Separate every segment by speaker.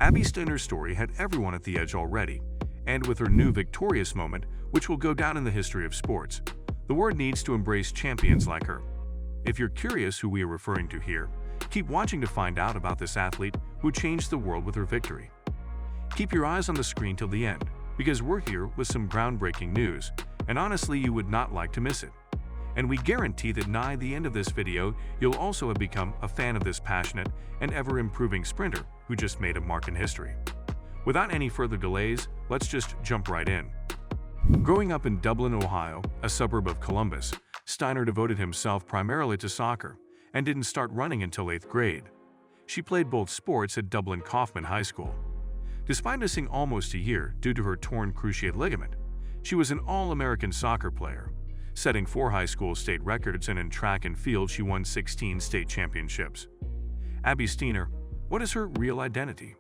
Speaker 1: Abbey Steiner's story had everyone at the edge already, and with her new victorious moment, which will go down in the history of sports, the world needs to embrace champions like her. If you're curious who we are referring to here, keep watching to find out about this athlete who changed the world with her victory. Keep your eyes on the screen till the end, because we're here with some groundbreaking news, and honestly you would not like to miss it. And we guarantee that nigh the end of this video, you'll also have become a fan of this passionate and ever-improving sprinter who just made a mark in history. Without any further delays, let's just jump right in. Growing up in Dublin, Ohio, a suburb of Columbus, Steiner devoted himself primarily to soccer and didn't start running until 8th grade. She played both sports at Dublin Coffman High School. Despite missing almost a year due to her torn cruciate ligament, she was an All-American soccer player, setting 4 high school state records, and in track and field she won 16 state championships. Abbey Steiner, what is her real identity?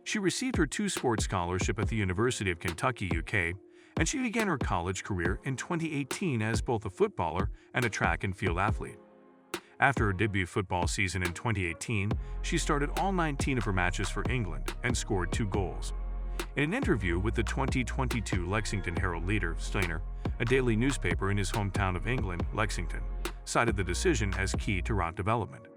Speaker 1: She received her 2 sports scholarship at the University of Kentucky, UK, and she began her college career in 2018 as both a footballer and a track and field athlete. After her debut football season in 2018, she started all 19 of her matches for England and scored 2 goals. In an interview with the 2022 Lexington Herald leader, Steiner, a daily newspaper in his hometown of England, Lexington, cited the decision as key to route development.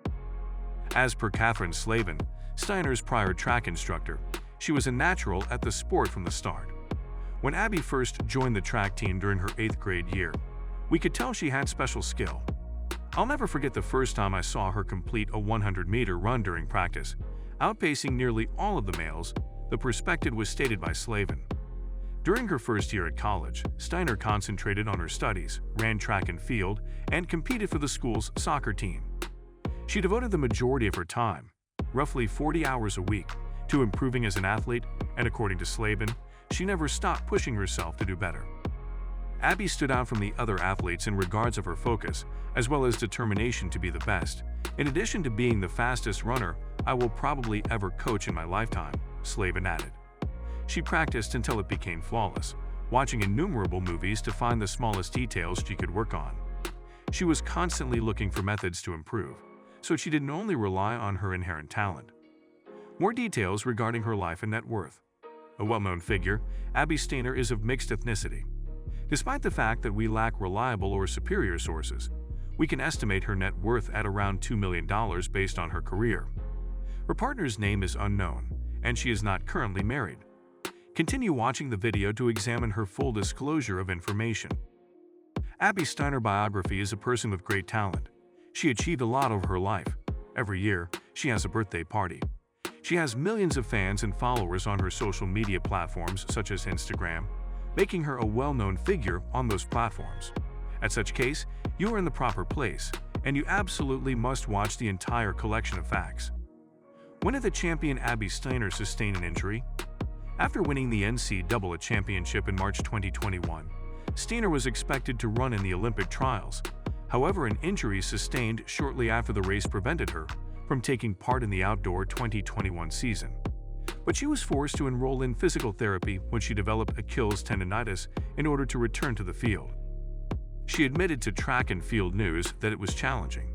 Speaker 1: As per Catherine Slavin, Steiner's prior track instructor, she was a natural at the sport from the start. When Abbey first joined the track team during her 8th grade year, we could tell she had special skill. I'll never forget the first time I saw her complete a 100-meter run during practice, outpacing nearly all of the males. The perspective was stated by Slavin. During her first year at college, Steiner concentrated on her studies, ran track and field, and competed for the school's soccer team. She devoted the majority of her time, roughly 40 hours a week, to improving as an athlete, and according to Slavin, she never stopped pushing herself to do better. Abbey stood out from the other athletes in regards of her focus, as well as determination to be the best. In addition to being the fastest runner I will probably ever coach in my lifetime, Slavin added. She practiced until it became flawless, watching innumerable movies to find the smallest details she could work on. She was constantly looking for methods to improve, so she didn't only rely on her inherent talent. More details regarding her life and net worth. A well-known figure, Abbey Steiner is of mixed ethnicity. Despite the fact that we lack reliable or superior sources, we can estimate her net worth at around $2 million based on her career. Her partner's name is unknown, and she is not currently married. Continue watching the video to examine her full disclosure of information. Abbey Steiner biography is a person with great talent. She achieved a lot over her life. Every year, she has a birthday party. She has millions of fans and followers on her social media platforms such as Instagram, making her a well-known figure on those platforms. At such case, you are in the proper place, and you absolutely must watch the entire collection of facts. When did the champion Abbey Steiner sustain an injury? After winning the NCAA championship in March 2021, Steiner was expected to run in the Olympic trials. However, an injury sustained shortly after the race prevented her from taking part in the outdoor 2021 season. But she was forced to enroll in physical therapy when she developed Achilles tendonitis in order to return to the field. She admitted to Track and Field News that it was challenging.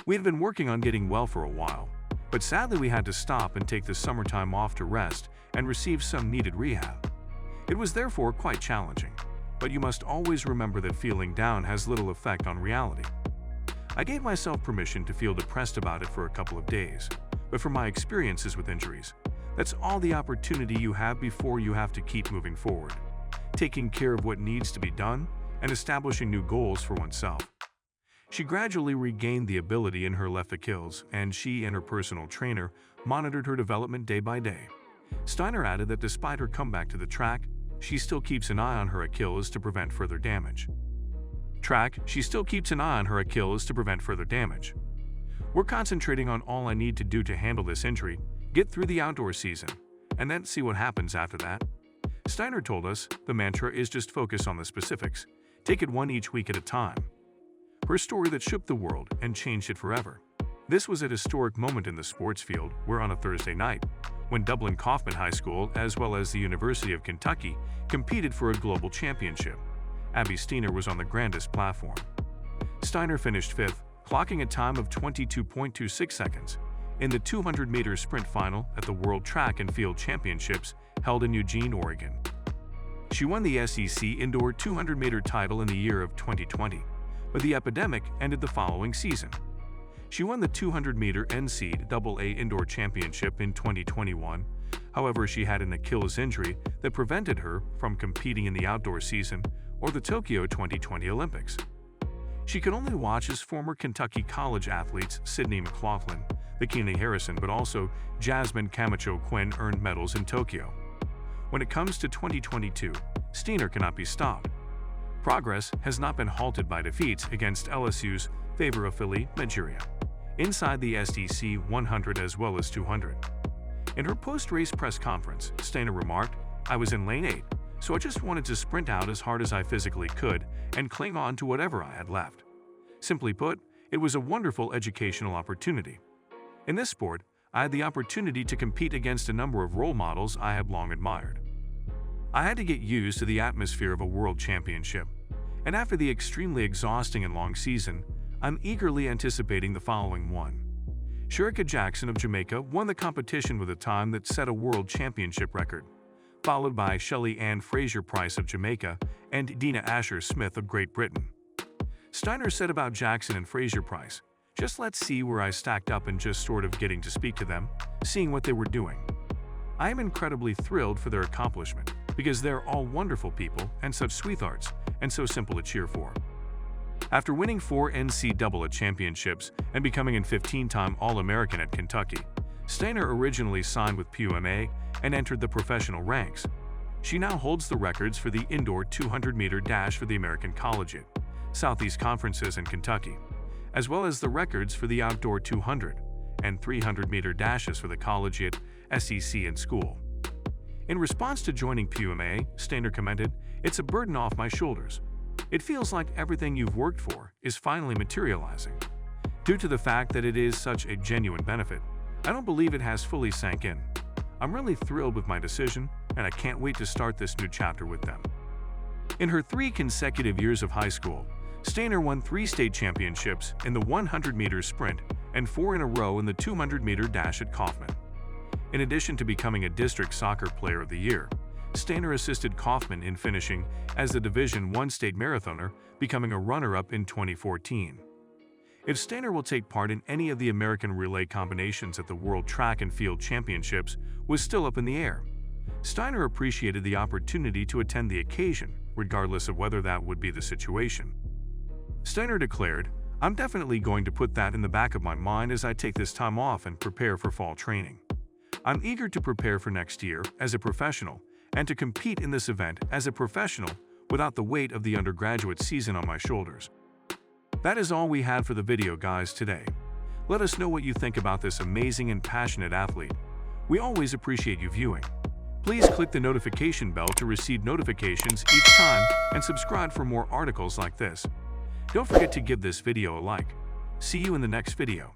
Speaker 1: We had been working on getting well for a while, but sadly we had to stop and take the summertime off to rest and receive some needed rehab. It was therefore quite challenging, but you must always remember that feeling down has little effect on reality. I gave myself permission to feel depressed about it for a couple of days, but from my experiences with injuries, that's all the opportunity you have before you have to keep moving forward, taking care of what needs to be done, and establishing new goals for oneself. She gradually regained the ability in her left Achilles, and she and her personal trainer monitored her development day by day. Steiner added that despite her comeback to the track, she still keeps an eye on her Achilles to prevent further damage. She still keeps an eye on her Achilles to prevent further damage. We're concentrating on all I need to do to handle this injury, get through the outdoor season, and then see what happens after that. Steiner told us the mantra is just focus on the specifics, take it one each week at a time. Her story that shook the world and changed it forever. This was a historic moment in the sports field where on a Thursday night, when Dublin Coffman High School as well as the University of Kentucky competed for a global championship, Abbey Steiner was on the grandest platform. Steiner finished 5th, clocking a time of 22.26 seconds, in the 200-meter sprint final at the World Track and Field Championships held in Eugene, Oregon. She won the SEC Indoor 200-meter title in the year of 2020, but the epidemic ended the following season. She won the 200-meter NCAA Indoor Championship in 2021. However, she had an Achilles injury that prevented her from competing in the outdoor season or the Tokyo 2020 Olympics. She could only watch as former Kentucky college athletes Sydney McLaughlin, Bikini Harrison, but also Jasmine Camacho Quinn earned medals in Tokyo. When it comes to 2022, Steiner cannot be stopped. Progress has not been halted by defeats against LSU's Favor of Philly, Nigeria, inside the SEC 100 as well as 200. In her post-race press conference, Steiner remarked, "I was in lane 8, so I just wanted to sprint out as hard as I physically could and cling on to whatever I had left. Simply put, it was a wonderful educational opportunity. In this sport, I had the opportunity to compete against a number of role models I have long admired. I had to get used to the atmosphere of a world championship, and after the extremely exhausting and long season, I'm eagerly anticipating the following one." Shericka Jackson of Jamaica won the competition with a time that set a world championship record, followed by Shelley Ann Fraser-Price of Jamaica and Dina Asher-Smith of Great Britain. Steiner said about Jackson and Fraser-Price, "Just let's see where I stacked up and just sort of getting to speak to them, seeing what they were doing. I am incredibly thrilled for their accomplishment because they're all wonderful people and such sweethearts and so simple to cheer for." After winning 4 NCAA championships and becoming a 15-time All-American at Kentucky, Steiner originally signed with PUMA and entered the professional ranks. She now holds the records for the indoor 200-meter dash for the American Collegiate, Southeast Conferences and Kentucky, as well as the records for the outdoor 200 and 300-meter dashes for the Collegiate, SEC, and school. In response to joining PUMA, Steiner commented, "It's a burden off my shoulders. It feels like everything you've worked for is finally materializing. Due to the fact that it is such a genuine benefit, I don't believe it has fully sank in. I'm really thrilled with my decision, and I can't wait to start this new chapter with them." In her 3 consecutive years of high school, Steiner won 3 state championships in the 100-meter sprint and 4 in a row in the 200-meter dash at Coffman. In addition to becoming a district soccer player of the year, Steiner assisted Coffman in finishing as the Division I state marathoner, becoming a runner-up in 2014. If Steiner will take part in any of the American relay combinations at the World Track and Field Championships was still up in the air. Steiner appreciated the opportunity to attend the occasion, regardless of whether that would be the situation. Steiner declared, "I'm definitely going to put that in the back of my mind as I take this time off and prepare for fall training. I'm eager to prepare for next year as a professional and to compete in this event as a professional without the weight of the undergraduate season on my shoulders." That is all we had for the video, guys, today. Let us know what you think about this amazing and passionate athlete. We always appreciate you viewing. Please click the notification bell to receive notifications each time and subscribe for more articles like this. Don't forget to give this video a like. See you in the next video.